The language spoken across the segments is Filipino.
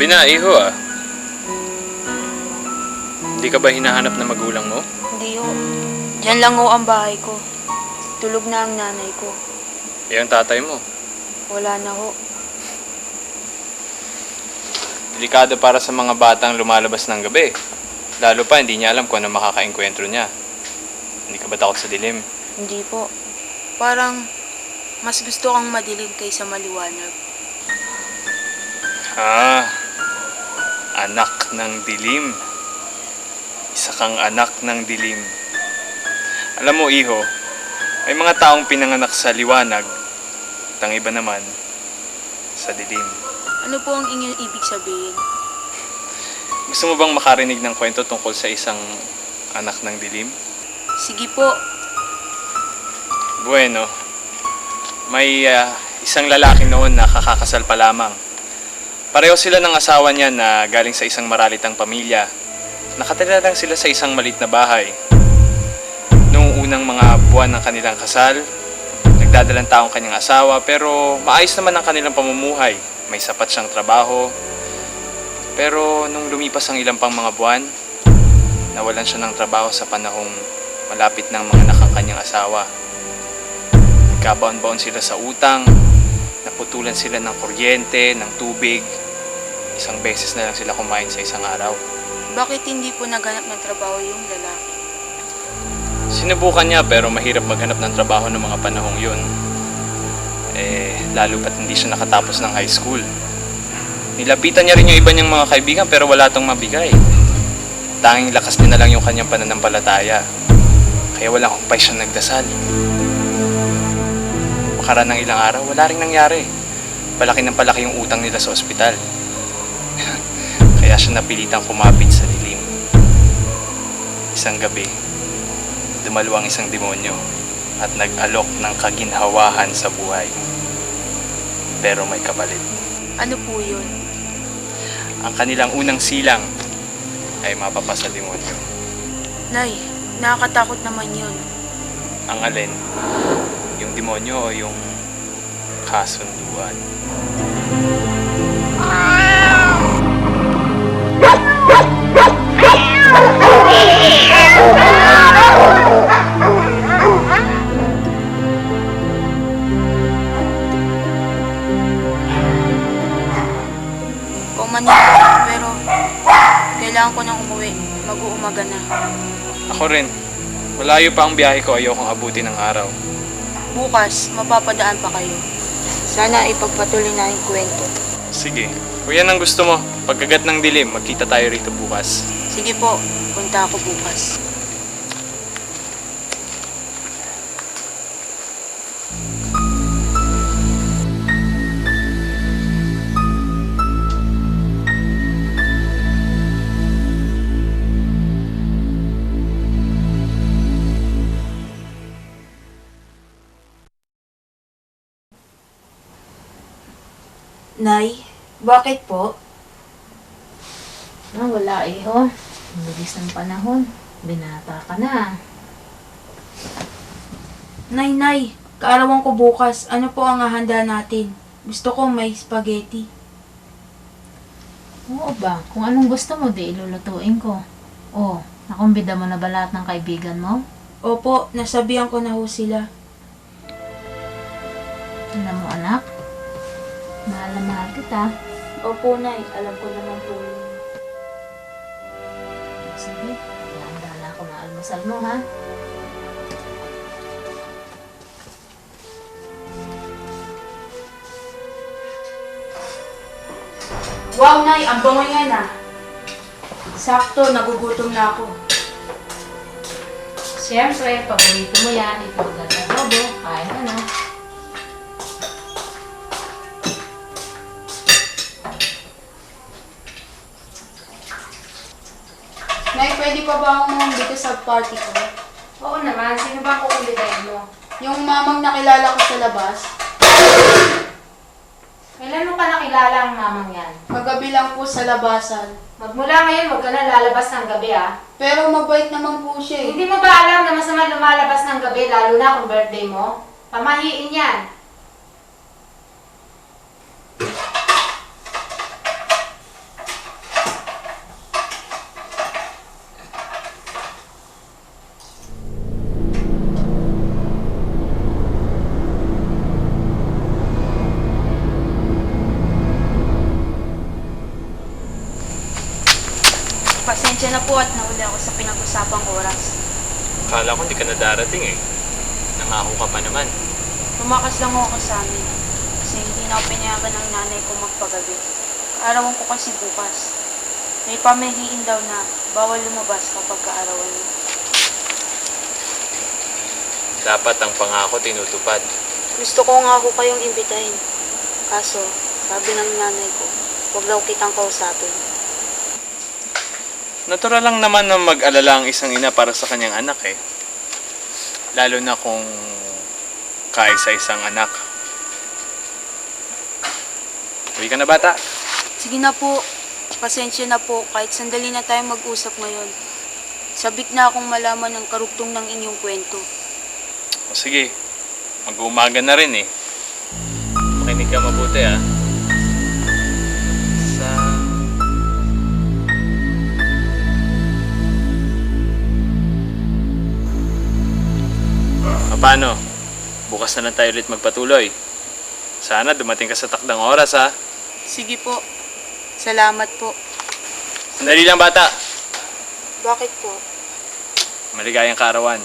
Gabi na, iho ah. Hindi ka ba hinahanap na magulang mo? Hindi ho. Diyan lang ho ang bahay ko. Tulog na ang nanay ko. Eh, ang tatay mo. Wala na ho. Delikado para sa mga batang lumalabas ng gabi. Lalo pa, hindi niya alam kung ano makakaengkwentro niya. Hindi ka ba takot sa dilim? Hindi po. Parang mas gusto kang madilim kaysa maliwanag. Anak ng dilim. Isa kang anak ng dilim. Alam mo, iho, may mga taong pinanganak sa liwanag at ang iba naman sa dilim. Ano po ang inyong ibig sabihin? Gusto mo bang makarinig ng kwento tungkol sa isang anak ng dilim? Sige po. Bueno, may isang lalaki noon na kakakasal pa lamang. Pareho sila ng asawa niya na galing sa isang maralitang pamilya. Nakatira lang sila sa isang maliit na bahay. Noong unang mga buwan ng kanilang kasal, nagdadalang taong kanyang asawa pero maayos naman ang kanilang pamumuhay. May sapat siyang trabaho. Pero nung lumipas ang ilang pang mga buwan, nawalan siya ng trabaho sa panahong malapit ng mga anak ang kanyang asawa. Nagkabaon-baon sila sa utang, naputulan sila ng kuryente, ng tubig. Isang beses na lang sila kumain sa isang araw. Bakit hindi po naghanap ng trabaho yung lalaki? Sinubukan niya pero mahirap maghanap ng trabaho ng mga panahong yun. Lalo pat hindi siya nakatapos ng high school. Nilapitan niya rin yung iba niyang mga kaibigan pero wala tong mabigay. Tanging lakas niya na lang yung kanyang pananampalataya. Kaya walang humpay siyang nagdasal. Makaraan ng ilang araw, wala ring nangyari. Palaki ng palaki yung utang nila sa ospital. Kaya siya napilitang kumapit sa dilim. Isang gabi, dumaluang isang demonyo at nag-alok ng kaginhawahan sa buhay. Pero may kapalit. Ano po yun? Ang kanilang unang silang ay mapapasa demonyo. Nay, nakakatakot naman yun. Ang alin? Yung demonyo o yung kasunduan? Manila, pero kailangan ko nang umuwi. Mag-uumaga na. Ako rin. Malayo pa ang biyahe ko, ayokong abutin ng araw. Bukas, mapapadaan pa kayo. Sana ipagpatuloy na yung kwento. Sige. Kung yan ang gusto mo, pagkagat ng dilim, magkita tayo rito bukas. Sige po, punta ako bukas. Nay, bakit po? Wala iho. Ang bilis ng panahon. Binata ka na. Nay, kaarawan ko bukas. Ano po ang hahanda natin? Gusto ko may spaghetti. Oo ba? Kung anong gusto mo, di ilulutuin ko. Oh, nakumbida mo na ba lahat ng kaibigan mo? Opo, nasabihan ko na ho sila. Alam mo anak, mahal na mahal kita. Opo, Nay. Alam ko naman po yun. Sige, handa na ako ng almusal mo ha. Wow, Nay! Ang bango yan ah. Sakto, nagugutom na ako. Siyempre, paborito mo yan. Ito ang adobo. Kain ka na. Nay, pwede pa ba akong dito sa party ko? Oo naman. Sino ba ang kukulidahin mo? Yung mamang nakilala ko sa labas, Kailan mo pa nakilala ang mamang yan? kagabi lang po sa labasan. Magmula ngayon, huwag ka na lalabas ng gabi ah. Pero mabait naman po siya eh. Hindi mo ba alam na masama lumalabas ng gabi, lalo na kung birthday mo? Pamahiin yan. Pasensya na po at nahuli ako sa pinag-usapang oras. Akala ko hindi ka na darating eh. Nangako ka pa naman. Tumakas lang ako sa amin kasi hindi na ako pinayagan ng nanay ko magpagabi. Kaarawan ko kasi bukas. May pamahiin daw na bawal lumabas kapag kaarawan mo. Dapat ang pangako tinutupad. Gusto ko nga ako kayong imbitahin. Kaso, sabi ng nanay ko, huwag daw kitang kausapin. Natural lang naman na mag-alala ang isang ina para sa kanyang anak eh. Lalo na kung kaisa-isang anak. Uwi ka na bata? Sige na po. Pasensya na po kahit sandali na tayo mag-usap ngayon. Sabik na akong malaman ng karugtong ng inyong kwento. O sige, mag-uumaga na rin eh. Makinig ka mabuti ah. Paano? Bukas na lang tayo ulit magpatuloy. Sana dumating ka sa takdang oras ha. Sige po. Salamat po. Sandali lang bata. Bakit po? Maligayang kaarawan.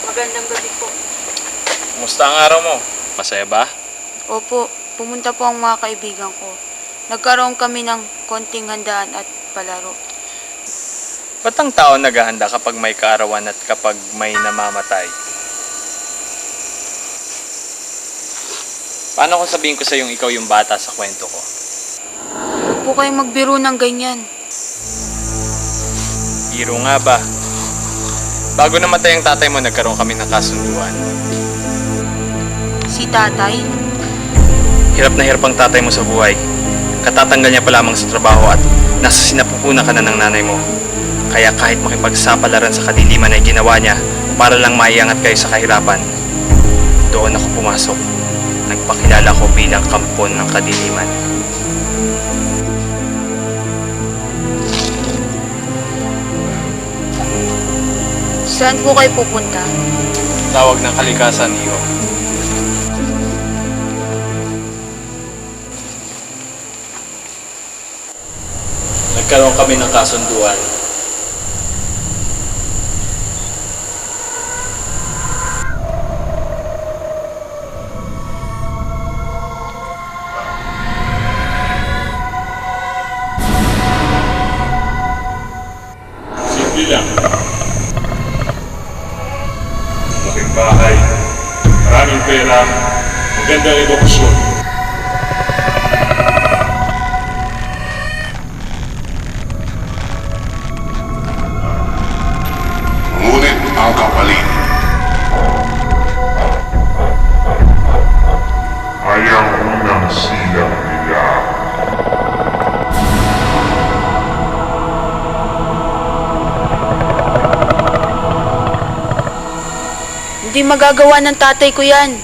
Magandang gabi po. Kumusta ang araw mo? Masaya ba? Opo, pumunta po ang mga kaibigan ko. Nagkaroon kami ng konting handaan at palaro. Ba't ang tao naghahanda kapag may kaarawan at kapag may namamatay? Paano kung sabihin ko sa yung ikaw yung bata sa kwento ko? Huwag po kayong magbiro ng ganyan. Biro nga ba? Bago namatay ang tatay mo, nagkaroon kami ng kasunduan. Si tatay? Hirap na hirap ang tatay mo sa buhay. Katatanggal niya pa lamang sa trabaho at nasa sinapupunan ka na ng nanay mo. Kaya kahit makipagsapalaran sa kadiliman ay ginawa niya para lang maiangat kayo sa kahirapan. Doon ako pumasok. Nagpakilala ko bilang kampon ng kadiliman. Saan po kayo pupunta? Tawag ng kalikasan, iyo. Nagkaroon kami ng kasunduan. Simple lang. Malaking bahay, maraming pera, magandang edukasyon. Ngunit ang kapalit ay ang unang silang nila. Hindi magagawa ng tatay ko yan.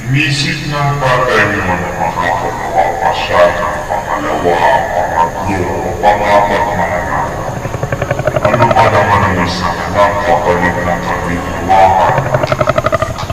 Inisip ng tatay mo na makakagawa pa siya ng pangalawa, pangatlo, o pangapat na anak. Ano pa naman ang isang anak kapalit ng kabinawahan?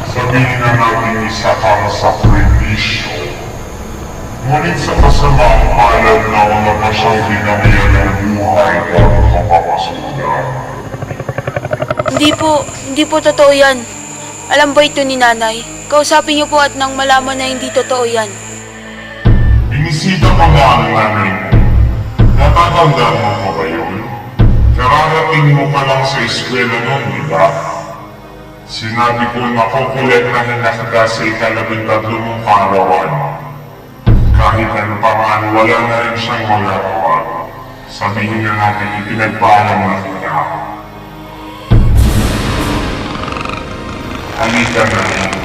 Sabihin na natin isa kang sakripisyo. Ngunit sa kasamaang palad na wala pa siyang binamiyan ng buhay para mapapasulan. Hindi po totoo yan. Alam ba ito ni nanay? Kausapin niyo po at nang malaman na hindi totoo yan. Binisita ka nga ang nanay mo. Natatandaan mo pa ba yun? Kararating mo pa lang sa eskwela noon, di ba? Sinabi ko na kukolektahin na kita sa ika-13 mong kaarawan. Kahit ano pa man, wala na rin siyang magagawa. Sabihin na natin ipinagpaalam na kita. Halika na rin.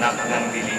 anak ng Lili.